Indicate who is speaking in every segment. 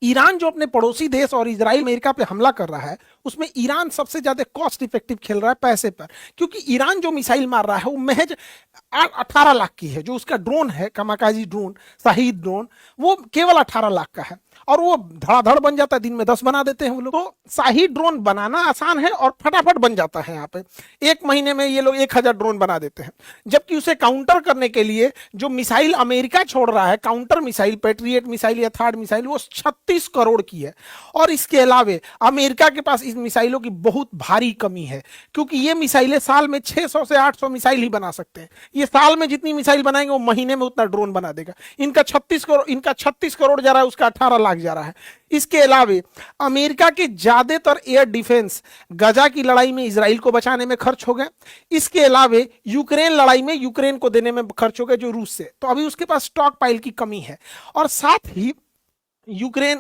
Speaker 1: Iran जो अपने पड़ोसी देश और इजराइल अमेरिका पे हमला कर रहा है, उसमें ईरान सबसे ज्यादा कॉस्ट इफेक्टिव खेल रहा है पैसे पर, क्योंकि ईरान जो मिसाइल मार रहा है वो महज 18 लाख की है। जो उसका ड्रोन है, कामाकाजी ड्रोन, शाहीद ड्रोन, वो केवल 18 लाख का है, और वो धड़ाधड़ बन जाता है, दिन में 10 बना देते हैं वो लोग। तो शाही ड्रोन बनाना आसान है और फटाफट बन जाता है। यहाँ पे 1 महीने में ये लोग 1,000 ड्रोन बना देते हैं, जबकि उसे काउंटर करने के लिए जो मिसाइल अमेरिका छोड़ रहा है, काउंटर मिसाइल, पेट्रियट मिसाइल या थर्ड मिसाइल, वो 36 करोड़ की है। और इसके अलावे अमेरिका के पास इन मिसाइलों की बहुत भारी कमी है, क्योंकि ये मिसाइलें साल में 600 से 800 मिसाइल ही बना सकते हैं। ये साल में जितनी मिसाइल बनाएंगे वो महीने में उतना ड्रोन बना देगा। इनका 36 करोड़ जा रहा है, उसका 18 लाख जा रहा है। इसके अलावे अमेरिका के ज्यादातर एयर डिफेंस गजा की लड़ाई में इजराइल को बचाने में खर्च हो गए। इसके अलावे यूक्रेन लड़ाई में यूक्रेन को देने में खर्च हो गए जो रूस से, तो अभी उसके पास स्टॉक पाइल की कमी है। और साथ ही यूक्रेन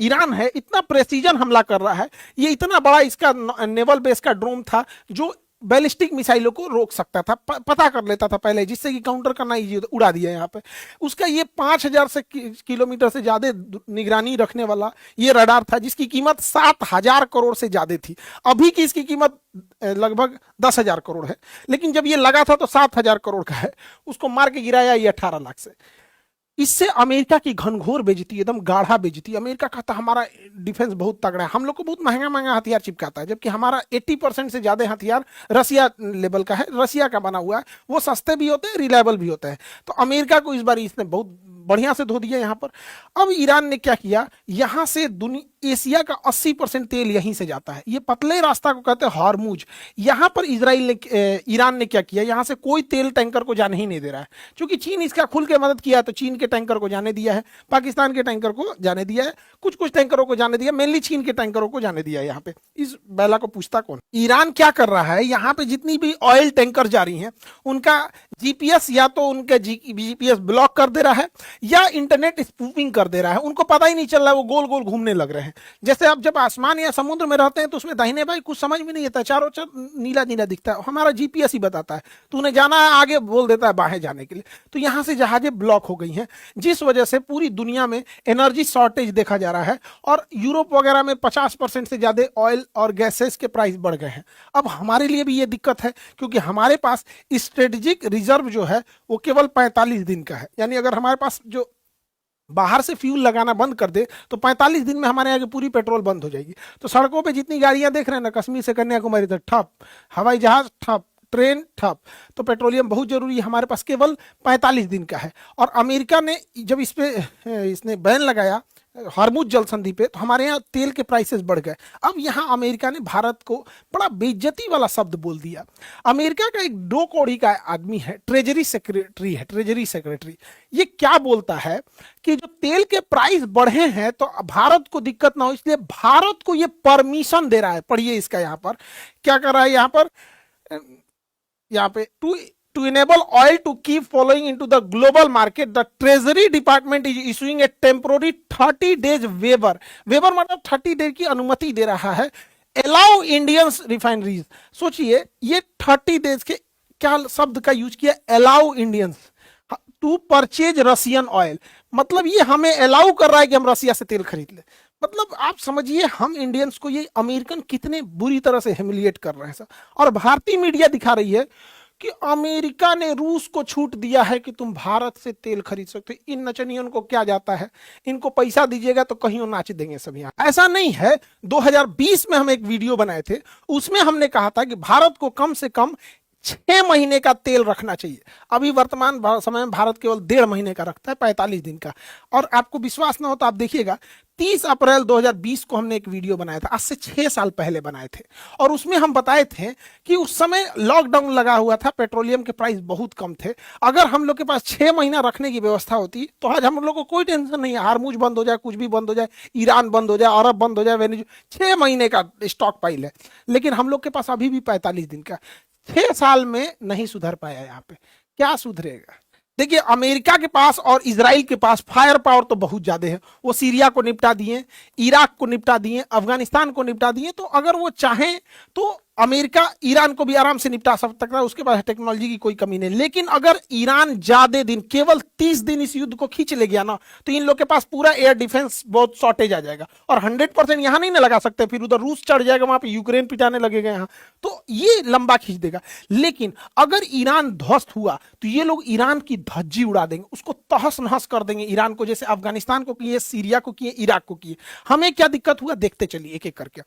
Speaker 1: ईरान है, इतना प्रेसिजन हमला कर रहा है। ये इतना बड़ा इसका नेवल बेस का ड्रोन था जो बैलिस्टिक मिसाइलों को रोक सकता था, पता कर लेता था पहले, जिससे कि काउंटर करना इजी, उड़ा दिया यहाँ पे। उसका ये 5,000 से किलोमीटर से ज्यादा निगरानी रखने वाला ये रडार था, जिसकी कीमत 7,000 करोड़ से ज्यादा थी। अभी की इसकी कीमत लगभग 10,000 करोड़ है, लेकिन जब ये लगा था तो 7,000 करोड़ का है। उसको मार के गिराया ये 18 लाख से। इससे अमेरिका की घनघोर बेइज्जती, एकदम गाढ़ा बेइज्जती। अमेरिका कहता हमारा डिफेंस बहुत तगड़ा है, हम लोग को बहुत महंगा महंगा हथियार चिपकाता है, जबकि हमारा 80% से ज्यादा हथियार रसिया लेवल का है, रसिया का बना हुआ है। वो सस्ते भी होते हैं, रिलायबल भी होते हैं। तो अमेरिका को इस बार इसने बहुत बढ़िया से धो दिया यहाँ पर। अब ईरान ने क्या किया, यहां से एशिया का 80% तेल यहीं से जाता है। ये पतले रास्ता को कहते हैं हार्मूज। यहां पर ईरान ने क्या किया, यहां से कोई तेल टैंकर को जाने ही नहीं दे रहा है, क्योंकि चीन इसका खुल के मदद किया, तो चीन के टैंकर को जाने दिया है, पाकिस्तान के टैंकर को जाने दिया है, कुछ कुछ टैंकरों को जाने दिया, मेनली चीन के टैंकरों को जाने दिया है। यहाँ पे इस बैला को पूछता कौन। ईरान क्या कर रहा है, यहाँ पे जितनी भी ऑयल टैंकर जा रही हैं उनका जीपीएस या तो उनका जीपीएस ब्लॉक कर दे रहा है या इंटरनेट स्पूफिंग कर दे रहा है। उनको पता ही नहीं चल रहा है, वो गोल गोल घूमने लग रहे हैं। जैसे आप जब आसमान या समुद्र में रहते हैं तो उसमें दाहिने भाई कुछ समझ में नहीं आता, चारों नीला नीला दिखता है, हमारा जीपीएस ही बताता है, तो उन्हें जाना है आगे बोल देता है बाहें जाने के लिए। तो यहां से जहाजें ब्लॉक हो गई हैं, जिस वजह से पूरी दुनिया में एनर्जी शॉर्टेज देखा जा रहा है। और यूरोप वगैरह में 50% से ज्यादा ऑयल और गैसेस के प्राइस बढ़ गए हैं। अब हमारे लिए भी ये दिक्कत है, क्योंकि हमारे पास स्ट्रेटेजिक रिजर्व जो है वो केवल 45 दिन का है। यानी अगर हमारे पास जो बाहर से फ्यूल लगाना बंद कर दे तो 45 दिन में हमारे यहाँ की पूरी पेट्रोल बंद हो जाएगी। तो सड़कों पे जितनी गाड़ियां देख रहे हैं ना, कश्मीर से कन्याकुमारी तक ठप, हवाई जहाज ठप, ट्रेन ठप। तो पेट्रोलियम बहुत जरूरी है, हमारे पास केवल 45 दिन का है। और अमेरिका ने जब इसने बैन लगाया हार्मुज जल संधि पे, तो हमारे यहाँ तेल के प्राइसेस बढ़ गए। अब यहाँ अमेरिका ने भारत को बड़ा बेइज्जती वाला शब्द बोल दिया। अमेरिका का एक 2 कौड़ी का आदमी है, ट्रेजरी सेक्रेटरी, ये क्या बोलता है कि जो तेल के प्राइस बढ़े हैं तो भारत को दिक्कत ना हो, इसलिए भारत को ये परमिशन दे रहा है। पढ़िए इसका, यहाँ पर क्या कर रहा है, यहाँ पे to enable oil to keep flowing into the global market, the Treasury Department is issuing a temporary 30 days waiver मतलब 30 डेज की अनुमति दे रहा है। Allow Indians refineries, सोचिए ये 30 डेज के क्या शब्द का यूज किया, allow Indians to purchase Russian oil, मतलब ये हमें अलाउ कर रहा है कि हम रसिया से तेल खरीद ले। मतलब आप समझिए हम इंडियंस को ये अमेरिकन कितने बुरी तरह से हेमिलिएट कर रहे हैं सर। और भारतीय मीडिया दिखा रही है कि अमेरिका ने रूस को छूट दिया है कि तुम भारत से तेल खरीद सकते हो। इन नचनियों को क्या जाता है, इनको पैसा दीजिएगा तो कहीं नाच देंगे सब यहाँ। ऐसा नहीं है। 2020 में हम एक वीडियो बनाए थे, उसमें हमने कहा था कि भारत को कम से कम 6 महीने का तेल रखना चाहिए। अभी वर्तमान समय में भारत केवल 1.5 महीने का रखता है, 45 दिन का। और आपको विश्वास ना हो तो आप देखिएगा, 30 अप्रैल 2020 को हमने एक वीडियो बनाया था, आज से 6 साल पहले बनाए थे। और उसमें हम बताए थे कि उस समय लॉकडाउन लगा हुआ था, पेट्रोलियम के प्राइस बहुत कम थे। अगर हम लोग के पास 6 महीना रखने की व्यवस्था होती तो आज हम लोग को कोई टेंशन नहीं है, हार्मुज बंद हो जाए, कुछ भी बंद हो जाए, ईरान बंद हो जाए, अरब बंद हो जाए, वेनेजुएला, 6 महीने का स्टॉक पाइल है। लेकिन हम लोग के पास अभी भी 45 दिन का। 6 साल में नहीं सुधर पाया। यहाँ पे क्या सुधरेगा? देखिए, अमेरिका के पास और इजराइल के पास फायर पावर तो बहुत ज्यादा है। वो सीरिया को निपटा दिए, इराक को निपटा दिए, अफगानिस्तान को निपटा दिए। तो अगर वो चाहें तो अमेरिका ईरान को भी आराम से निपटा सकता है, उसके पास टेक्नोलॉजी की कोई कमी नहीं। लेकिन अगर ईरान ज्यादा दिन, केवल 30 दिन इस युद्ध को खींच ले गया ना, तो इन लोग के पास पूरा एयर डिफेंस बहुत शॉर्टेज आ जाएगा। और 100% यहां नहीं ना लगा सकते, फिर उधर रूस चढ़ जाएगा, वहां पे यूक्रेन पिटाने लगेगा यहाँ, तो ये लंबा खींच देगा। लेकिन अगर ईरान ध्वस्त हुआ तो ये लोग ईरान की धज्जी उड़ा देंगे, उसको तहस नहस कर देंगे ईरान को, जैसे अफगानिस्तान को किए, सीरिया को किए, इराक को किए। हमें क्या दिक्कत हुआ देखते चलिए एक एक करके।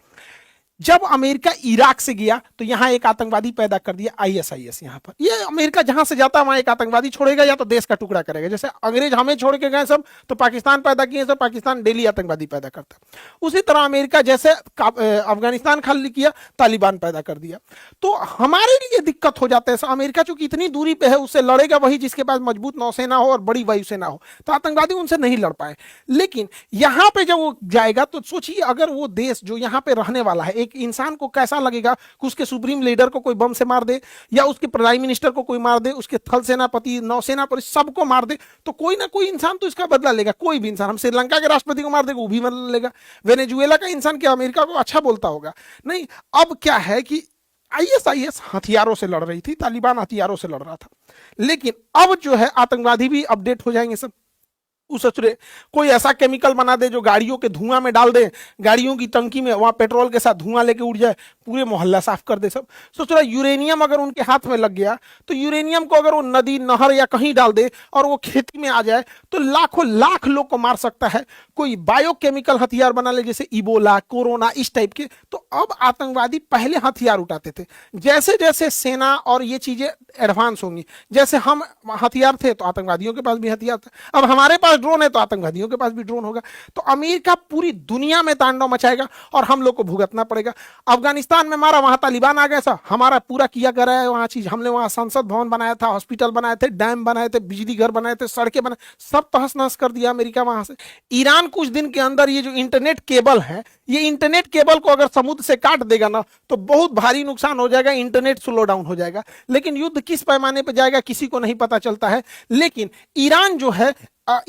Speaker 1: जब अमेरिका इराक से गया तो यहां एक आतंकवादी पैदा कर दिया, आईएसआईएस। यहां पर ये अमेरिका जहां से जाता है वहां एक आतंकवादी छोड़ेगा या तो देश का टुकड़ा करेगा। जैसे अंग्रेज हमें छोड़ के गए सब, तो पाकिस्तान पैदा किए, सब पाकिस्तान डेली आतंकवादी पैदा करता है। उसी तरह अमेरिका जैसे अफगानिस्तान खाली किया, तालिबान पैदा कर दिया। तो हमारे लिए दिक्कत हो जाता है। अमेरिका चूंकि इतनी दूरी पे है, उससे लड़ेगा वही जिसके पास मजबूत नौसेना हो और बड़ी वायुसेना हो, तो आतंकवादी उनसे नहीं लड़ पाए। लेकिन यहां पे जब वो जाएगा तो सोचिए, अगर वो देश जो यहां पे रहने वाला है, एक इंसान को कैसा लगेगा कि उसके सुप्रीम लीडर को कोई बम से मार दे, या उसके प्राइम मिनिस्टर को कोई मार दे, उसके थल सेनापति, नौसेना पर सबको मार दे, तो कोई ना कोई इंसान तो इसका बदला लेगा। कोई भी इंसान, हम श्रीलंका के राष्ट्रपति को मार देगा, वो भी बदला लेगा। वेनेजुएला का इंसान क्या अमेरिका को अच्छा बोलता होगा? नहीं। अब क्या है कि आईएसआईएस हथियारों से लड़ रही थी, तालिबान हथियारों से लड़ रहा था। लेकिन अब जो है आतंकवादी भी अपडेट हो जाएंगे सब। उसरे कोई ऐसा केमिकल बना दे जो गाड़ियों के धुआं में डाल दे, गाड़ियों की टंकी में वहां पेट्रोल के साथ धुआं लेके उड़ जाए, पूरे मोहल्ला साफ कर दे सब। सोच रहा यूरेनियम अगर उनके हाथ में लग गया, तो यूरेनियम को अगर वो नदी, नहर या कहीं डाल दे और वो खेती में आ जाए, तो लाखों लाख लोग को मार सकता है। कोई बायोकेमिकल हथियार बना ले, जैसे इबोला, कोरोना, इस टाइप के। तो अब आतंकवादी पहले हथियार उठाते थे, जैसे जैसे सेना और ये चीजें एडवांस होंगी, जैसे हम हथियार थे तो आतंकवादियों के पास भी हथियार था, अब हमारे पास ड्रोन है तो आतंकवादियों के पास भी ड्रोन होगा। तो अमेरिका पूरी दुनिया में तांडव मचाएगा और हम लोग को भुगतना पड़ेगा। अफगानिस्तान में मारा, वहां तालिबान आ गया, सा हमारा पूरा किया कर रहा है वहां चीज। हमने वहां संसद भवन बनाया था, हॉस्पिटल बनाए थे, डैम बनाए थे, बिजली घर बनाए थे, सड़कें बनाए, सब तहस नहस कर दिया अमेरिका वहां से। ईरान कुछ दिन के अंदर ये जो इंटरनेट केबल है, ये इंटरनेट केबल को अगर समुद्र से काट देगा ना, तो बहुत भारी नुकसान हो जाएगा, इंटरनेट स्लो डाउन हो जाएगा। लेकिन युद्ध किस पैमाने पर जाएगा किसी को नहीं पता चलता है। लेकिन ईरान जो है,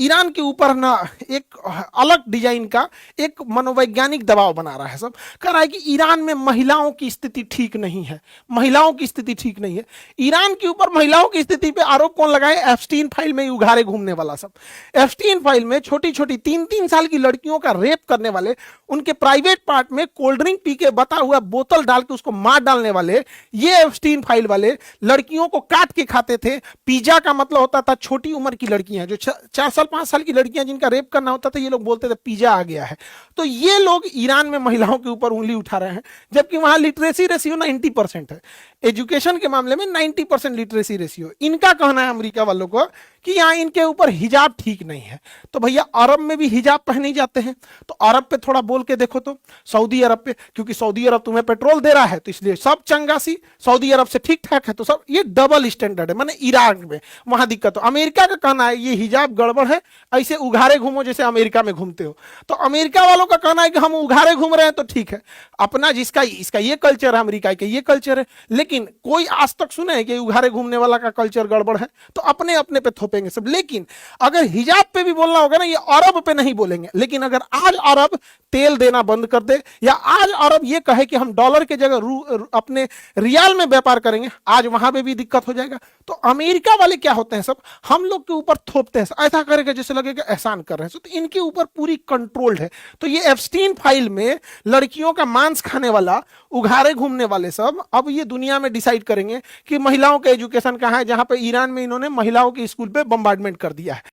Speaker 1: ईरान के ऊपर ना एक अलग डिजाइन का एक मनोवैज्ञानिक दबाव बना रहा है सब। कह रहा है कि ईरान में महिलाओं की स्थिति ठीक नहीं है, महिलाओं की स्थिति ठीक नहीं है। ईरान के ऊपर महिलाओं की स्थिति पे आरोप कौन लगाए? एप्स्टीन फाइल में उघारे घूमने वाला सब। एप्स्टीन फाइल में छोटी छोटी 3-3 साल की लड़कियों का रेप करने वाले, उनके प्राइवेट पार्ट में कोल्ड ड्रिंक पी के बता हुआ बोतल डाल के उसको मार डालने वाले, ये एप्स्टीन फाइल वाले लड़कियों को काट के खाते थे। पिज्जा का मतलब होता था छोटी उम्र की लड़कियां, जो 4 साल 5 साल की लड़कियां जिनका रेप करना होता था, ये लोग बोलते थे पिज्जा आ गया है। तो ये लोग ईरान में महिलाओं के ऊपर उंगली उठा रहे हैं, जबकि वहां लिटरेसी रेशियो 90% है। एजुकेशन के मामले में 90% लिटरेसी रेशियो। इनका कहना है अमेरिका वालों को कि यहां इनके ऊपर हिजाब ठीक नहीं है। तो भैया अरब में भी हिजाब पहने जाते हैं, तो अरब पे थोड़ा बोल के देखो तो, सऊदी अरब पे, क्योंकि सऊदी अरब तुम्हें पेट्रोल दे रहा है तो इसलिए सब चंगासी, सऊदी अरब से ठीक ठाक है, तो सब ये डबल स्टैंडर्ड है। माने ईरान में वहां दिक्कत हो। अमेरिका का कहना है ये हिजाब गड़बड़ है, ऐसे उघारे घूमो जैसे अमेरिका में घूमते हो। तो अमेरिका वालों का कहना है कि हम उघारे घूम रहे हैं तो ठीक है, अपना जिसका इसका ये कल्चर है, अमेरिका का ये कल्चर है। लेकिन कोई आज तक सुने कि उघारे घूमने वाला का कल्चर गड़बड़ है, तो अपने अपने पे थोपेंगे सब। लेकिन अगर हिजाब पे भी बोलना होगा ना, ये अरब पे नहीं बोलेंगे। लेकिन अगर आज अरब तेल देना बंद कर दे, या आज अरब ये कहे कि हम डॉलर के जगह अपने रियाल में व्यापार करेंगे, आज वहां पे भी दिक्कत हो जाएगा। तो अमेरिका वाले क्या होते हैं सब, हम लोग के ऊपर थोपते हैं, ऐसा करेगा जैसे लगेगा एहसान कर रहे हैं। तो इनके ऊपर पूरी कंट्रोल्ड है। तो ये एप्स्टीन फाइल में लड़कियों का मांस खाने वाला, उघारे घूमने वाले सब अब ये दुनिया में डिसाइड करेंगे कि महिलाओं का एजुकेशन कहां है, जहां पे ईरान में इन्होंने महिलाओं के स्कूल पे बम्बार्डमेंट कर दिया है।